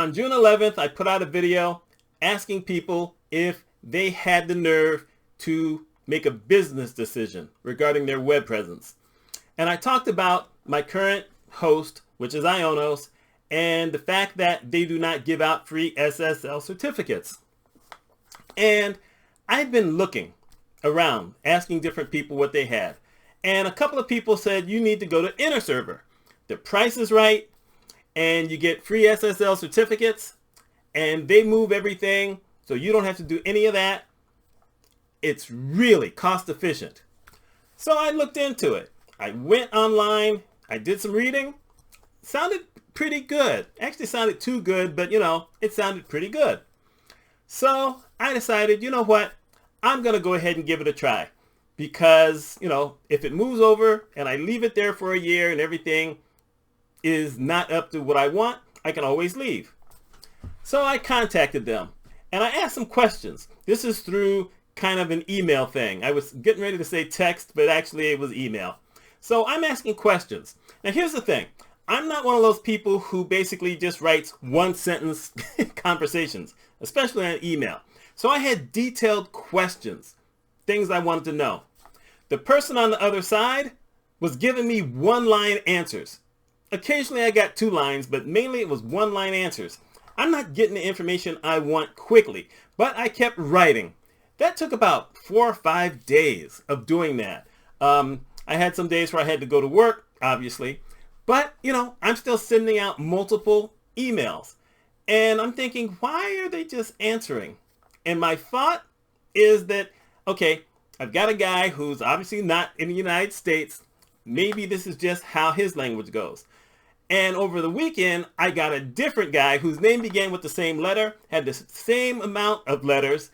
on June 11th, I put out a video asking people if they had the nerve to make a business decision regarding their web presence. And I talked about my current host, which is Ionos, and the fact that they do not give out free SSL certificates. And I've been looking around, asking different people what they had. And a couple of people said, you need to go to Interserver. The price is right, and you get free SSL certificates, and they move everything, so you don't have to do any of that. It's really cost efficient. So I looked into it. I went online, I did some reading. Sounded pretty good. Actually sounded too good, but it sounded pretty good. So I decided, you know what? I'm going to go ahead and give it a try. Because, if it moves over and I leave it there for a year and everything is not up to what I want, I can always leave. So I contacted them and I asked some questions. This is through kind of an email thing. I was getting ready to say text, but actually it was email. So I'm asking questions. Now here's the thing. I'm not one of those people who basically just writes one sentence conversations, especially on email. So I had detailed questions, things I wanted to know. The person on the other side was giving me one-line answers. Occasionally I got 2 lines, but mainly it was one-line answers. I'm not getting the information I want quickly, but I kept writing. That took about 4 or 5 days of doing that. I had some days where I had to go to work, obviously, but I'm still sending out multiple emails. And I'm thinking, why are they just answering? And my thought is that, okay, I've got a guy who's obviously not in the United States. Maybe this is just how his language goes. And over the weekend, I got a different guy whose name began with the same letter, had the same amount of letters,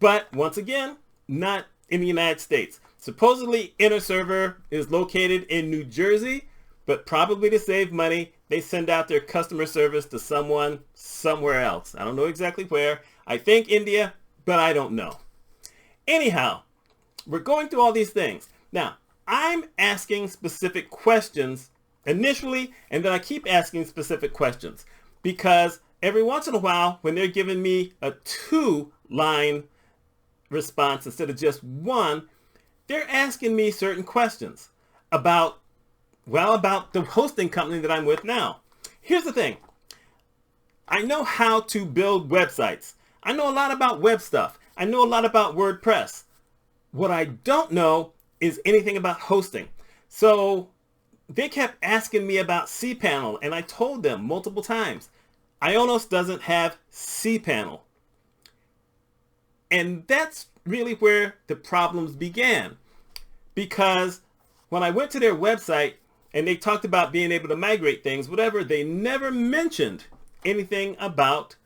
but once again, not in the United States. Supposedly, Interserver is located in New Jersey, but probably to save money, they send out their customer service to someone somewhere else. I don't know exactly where. I think India, but I don't know. Anyhow, we're going through all these things. Now, I'm asking specific questions initially, and then I keep asking specific questions because every once in a while, when they're giving me a 2-line response instead of just 1, they're asking me certain questions about the hosting company that I'm with now. Here's the thing. I know how to build websites. I know a lot about web stuff. I know a lot about WordPress. What I don't know is anything about hosting. So they kept asking me about cPanel, and I told them multiple times, Ionos doesn't have cPanel. And that's really where the problems began. Because when I went to their website and they talked about being able to migrate things, whatever, they never mentioned anything about,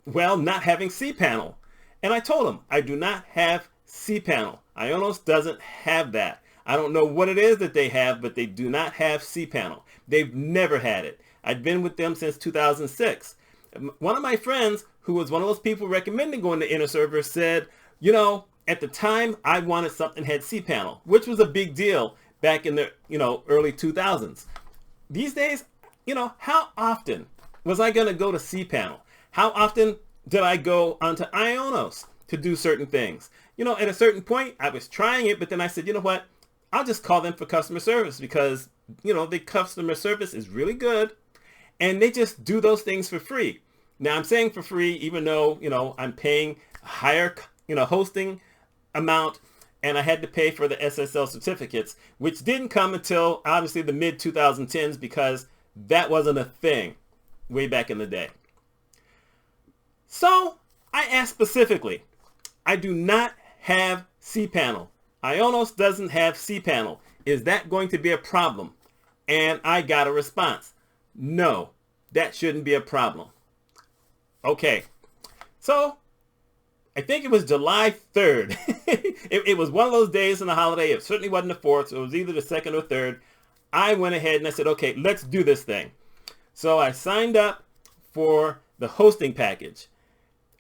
not having cPanel. And I told them, I do not have cPanel. Ionos doesn't have that. I don't know what it is that they have, but they do not have cPanel. They've never had it. I've been with them since 2006. One of my friends, who was one of those people recommending going to Interserver, said, at the time I wanted something that had cPanel, which was a big deal back in the early 2000s. These days, how often was I going to go to cPanel? How often did I go onto Ionos to do certain things? At a certain point, I was trying it, but then I said, you know what? I'll just call them for customer service because, the customer service is really good and they just do those things for free. Now I'm saying for free, even though, I'm paying a higher, hosting amount, and I had to pay for the SSL certificates, which didn't come until obviously the mid 2010s because that wasn't a thing way back in the day. So I asked specifically, I do not have cPanel. Ionos doesn't have cPanel. Is that going to be a problem? And I got a response. No, that shouldn't be a problem. Okay, so I think it was July 3rd. it was one of those days in the holiday. It certainly wasn't the 4th, so it was either the 2nd or 3rd. I went ahead and I said, okay, let's do this thing. So I signed up for the hosting package.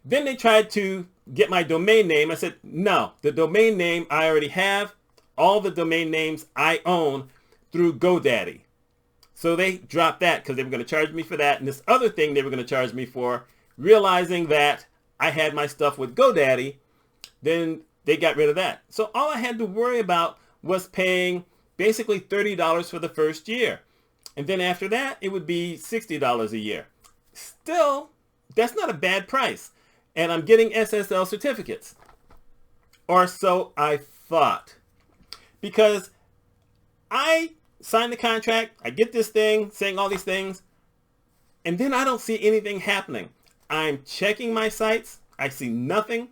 Then they tried to get my domain name. I said, no, the domain name I already have. All the domain names I own through GoDaddy. So they dropped that because they were going to charge me for that. And this other thing they were going to charge me for, realizing that I had my stuff with GoDaddy, then they got rid of that. So all I had to worry about was paying basically $30 for the first year. And then after that, it would be $60 a year. Still, that's not a bad price. And I'm getting SSL certificates. Or so I thought. Because I signed the contract, I get this thing saying all these things, and then I don't see anything happening. I'm checking my sites, I see nothing.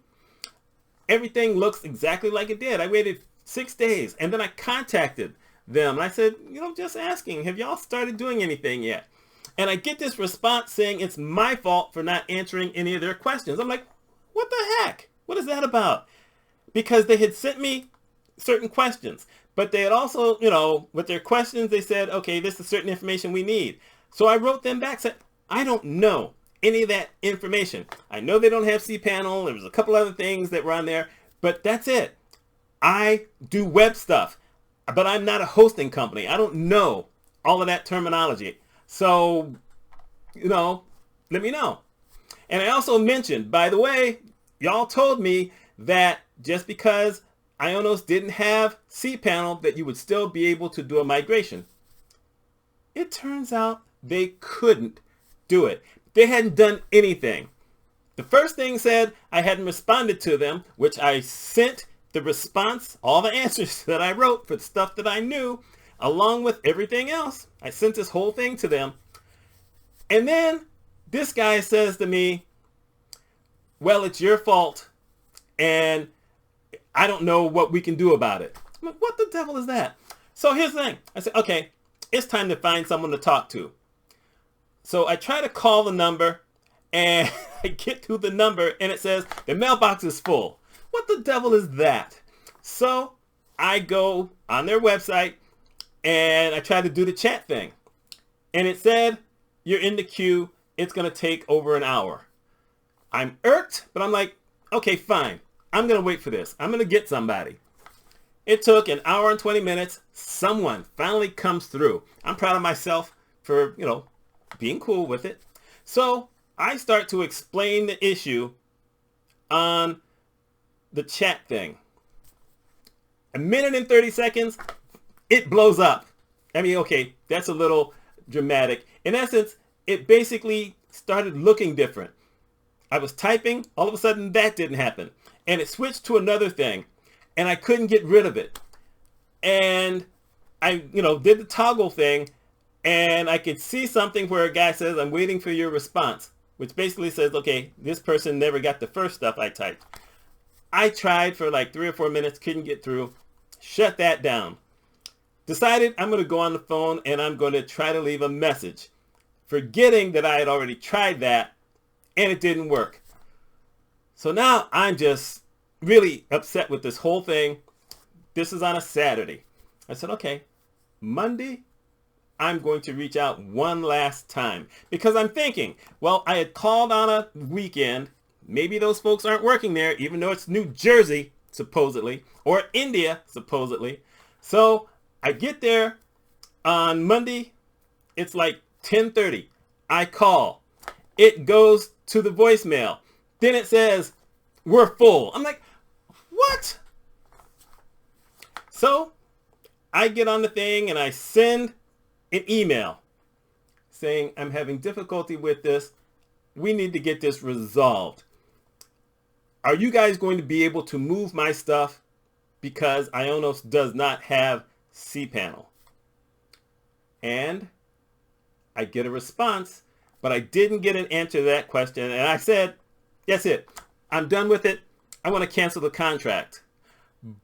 Everything looks exactly like it did. I waited 6 days, and then I contacted them, and I said, just asking, have y'all started doing anything yet? And I get this response saying it's my fault for not answering any of their questions. I'm like, what the heck? What is that about? Because they had sent me certain questions, but they had also, with their questions, they said, okay, this is certain information we need. So I wrote them back, said, I don't know any of that information. I know they don't have cPanel. There was a couple other things that were on there, but that's it. I do web stuff, but I'm not a hosting company. I don't know all of that terminology. So, let me know. And I also mentioned, by the way, y'all told me that just because Ionos didn't have cPanel, that you would still be able to do a migration. It turns out they couldn't do it. They hadn't done anything. The first thing said I hadn't responded to them, which I sent the response, all the answers that I wrote for the stuff that I knew, along with everything else. I sent this whole thing to them. And then this guy says to me, well, it's your fault, and I don't know what we can do about it. I'm like, what the devil is that? So here's the thing. I said, okay, it's time to find someone to talk to. So I try to call the number, and I get to the number, and it says the mailbox is full. What the devil is that? So I go on their website, and I try to do the chat thing. And it said, you're in the queue. It's going to take over an hour. I'm irked, but I'm like, okay, fine. I'm going to wait for this. I'm going to get somebody. It took an hour and 20 minutes. Someone finally comes through. I'm proud of myself for, being cool with it. So I start to explain the issue on the chat thing. A minute and 30 seconds, it blows up. I mean, okay, that's a little dramatic. In essence, it basically started looking different. I was typing, all of a sudden that didn't happen. And it switched to another thing, and I couldn't get rid of it. And I, did the toggle thing, and I could see something where a guy says, I'm waiting for your response, which basically says, okay, this person never got the first stuff I typed. I tried for like 3 or 4 minutes, couldn't get through, shut that down. Decided I'm going to go on the phone and I'm going to try to leave a message, forgetting that I had already tried that and it didn't work. So now I'm just really upset with this whole thing. This is on a Saturday. I said, okay, Monday, I'm going to reach out one last time, because I'm thinking, well, I had called on a weekend. Maybe those folks aren't working there, even though it's New Jersey, supposedly, or India, supposedly. So I get there on Monday. It's like 10:30. I call. It goes to the voicemail. Then it says, we're full. I'm like, what? So I get on the thing and I send an email saying, I'm having difficulty with this. We need to get this resolved. Are you guys going to be able to move my stuff because Ionos does not have cPanel? And I get a response, but I didn't get an answer to that question. And I said, that's it. I'm done with it. I want to cancel the contract.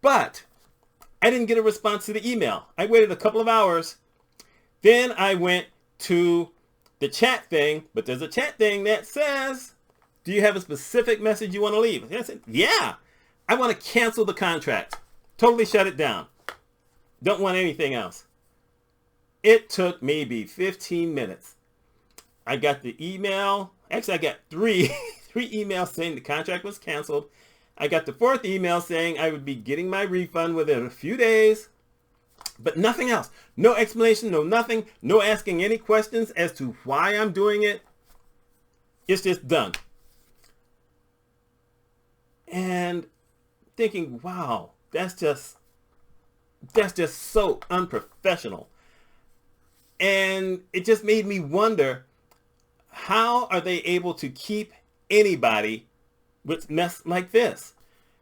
But I didn't get a response to the email. I waited a couple of hours. Then I went to the chat thing, but there's a chat thing that says, do you have a specific message you want to leave? And I said, yeah, I want to cancel the contract. Totally shut it down. Don't want anything else. It took maybe 15 minutes. I got the email. Actually, I got three emails saying the contract was canceled. I got the 4th email saying I would be getting my refund within a few days. But nothing else. No explanation, no nothing, no asking any questions as to why I'm doing it. It's just done. And thinking, wow, that's just so unprofessional. And it just made me wonder, how are they able to keep anybody with mess like this?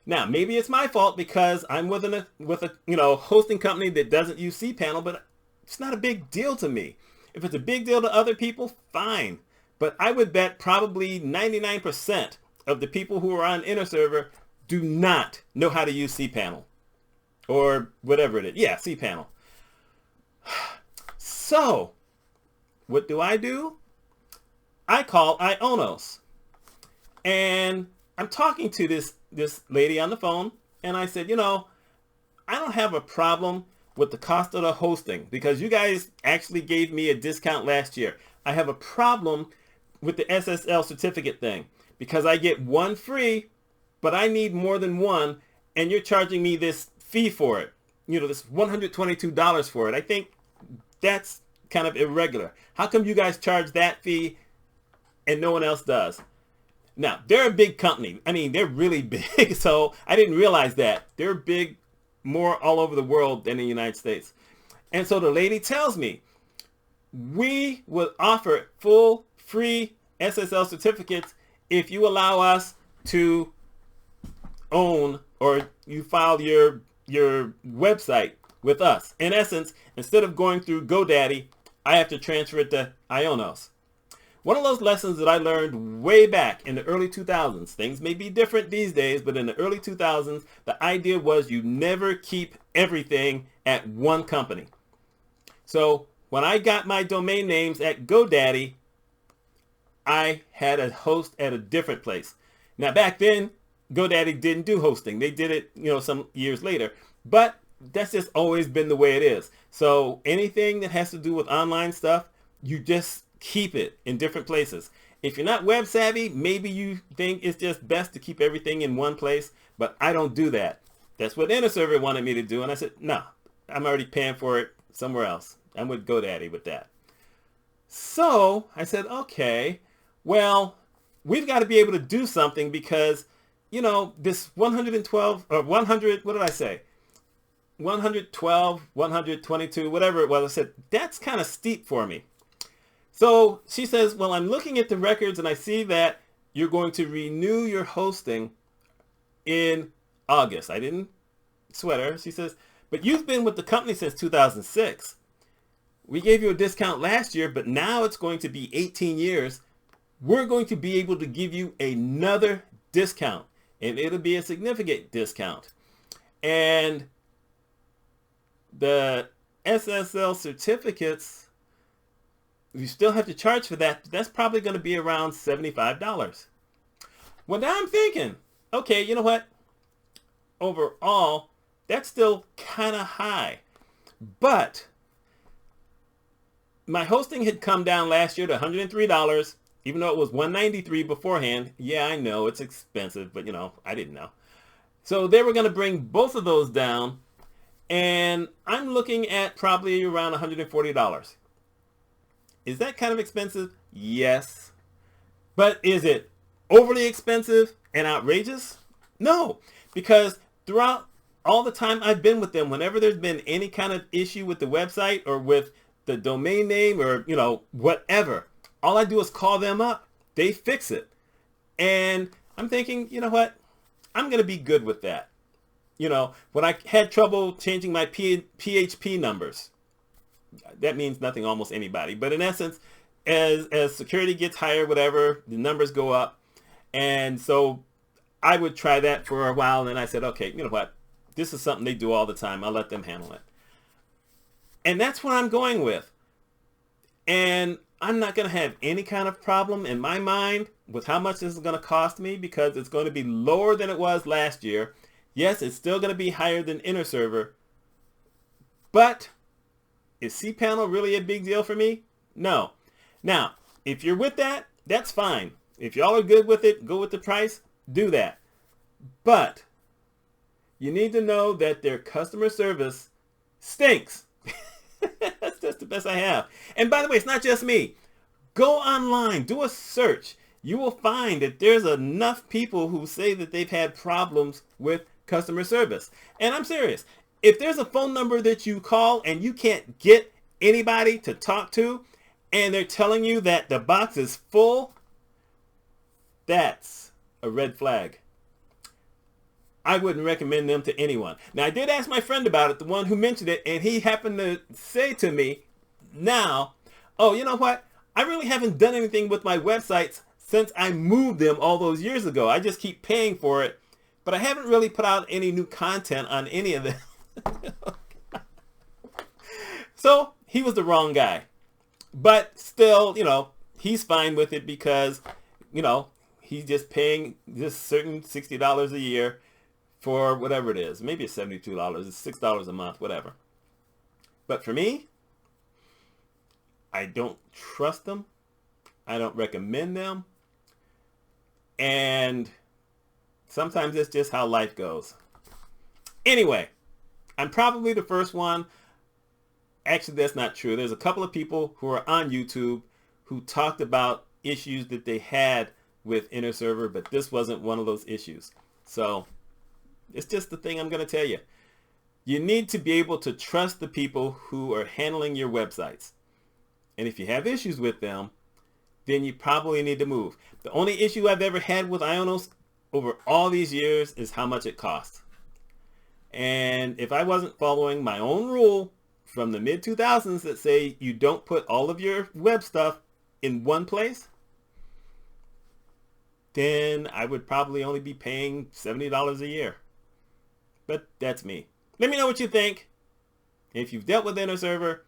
Now, maybe it's my fault because I'm with a hosting company that doesn't use cPanel, but it's not a big deal to me. If it's a big deal to other people, fine. But I would bet probably 99% of the people who are on Interserver do not know how to use cPanel. Or whatever it is. Yeah, cPanel. So, what do? I call Ionos. And I'm talking to this lady on the phone, and I said, I don't have a problem with the cost of the hosting because you guys actually gave me a discount last year. I have a problem with the SSL certificate thing because I get one free, but I need more than one, and you're charging me this fee for it. This $122 for it. I think that's kind of irregular. How come you guys charge that fee and no one else does? Now, they're a big company. I mean, they're really big, so I didn't realize that. They're big more all over the world than in the United States. And so the lady tells me, we will offer full free SSL certificates if you allow us to own or you file your website with us. In essence, instead of going through GoDaddy, I have to transfer it to Ionos. One of those lessons that I learned way back in the early 2000s, things may be different these days, but in the early 2000s, the idea was you never keep everything at one company. So when I got my domain names at GoDaddy, I had a host at a different place. Now back then, GoDaddy didn't do hosting. They did it, some years later, but that's just always been the way it is. So anything that has to do with online stuff, you just keep it in different places. If you're not web savvy, maybe you think it's just best to keep everything in one place, but I don't do that. That's what Interserver wanted me to do, and I said, no, I'm already paying for it somewhere else. I'm with GoDaddy with that. So I said, okay, well, we've got to be able to do something because, this 112 or 100, what did I say? 112, 122, whatever it was. I said, that's kind of steep for me. So she says, well, I'm looking at the records and I see that you're going to renew your hosting in August. I didn't sweat her. She says, but you've been with the company since 2006. We gave you a discount last year, but now it's going to be 18 years. We're going to be able to give you another discount, and it'll be a significant discount. And the SSL certificates, you still have to charge for that. But that's probably going to be around $75. Well, now I'm thinking, okay, you know what? Overall, that's still kind of high. But my hosting had come down last year to $103, even though it was $193 beforehand. Yeah, I know it's expensive, but I didn't know. So they were going to bring both of those down, and I'm looking at probably around $140. Is that kind of expensive? Yes. But is it overly expensive and outrageous? No, because throughout all the time I've been with them, whenever there's been any kind of issue with the website or with the domain name or, whatever, all I do is call them up. They fix it. And I'm thinking, you know what? I'm going to be good with that. When I had trouble changing my PHP numbers, that means nothing almost anybody. But in essence, as security gets higher, whatever, the numbers go up. And so I would try that for a while. And then I said, okay, you know what? This is something they do all the time. I'll let them handle it. And that's what I'm going with. And I'm not going to have any kind of problem in my mind with how much this is going to cost me because it's going to be lower than it was last year. Yes, it's still going to be higher than Interserver. But is cPanel really a big deal for me? No. Now, if you're with that, that's fine. If y'all are good with it, go with the price, do that. But you need to know that their customer service stinks. That's just the best I have. And by the way, it's not just me. Go online, do a search. You will find that there's enough people who say that they've had problems with customer service. And I'm serious. If there's a phone number that you call and you can't get anybody to talk to, and they're telling you that the box is full, that's a red flag. I wouldn't recommend them to anyone. Now, I did ask my friend about it, the one who mentioned it, and he happened to say to me now, oh, you know what? I really haven't done anything with my websites since I moved them all those years ago. I just keep paying for it, but I haven't really put out any new content on any of them. So he was the wrong guy. But still, he's fine with it because, he's just paying this certain $60 a year for whatever it is. Maybe it's $72. It's $6 a month, whatever. But for me, I don't trust them. I don't recommend them. And sometimes it's just how life goes. Anyway, I'm probably the first one. Actually, that's not true. There's a couple of people who are on YouTube who talked about issues that they had with Interserver, but this wasn't one of those issues. So it's just the thing I'm going to tell you. You need to be able to trust the people who are handling your websites. And if you have issues with them, then you probably need to move. The only issue I've ever had with Ionos over all these years is how much it costs. And if I wasn't following my own rule from the mid-2000s that say you don't put all of your web stuff in one place, then I would probably only be paying $70 a year. But that's me. Let me know what you think. If you've dealt with Interserver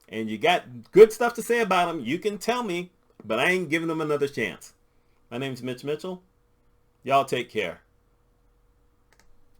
and you got good stuff to say about them, you can tell me, but I ain't giving them another chance. My name's Mitch Mitchell. Y'all take care.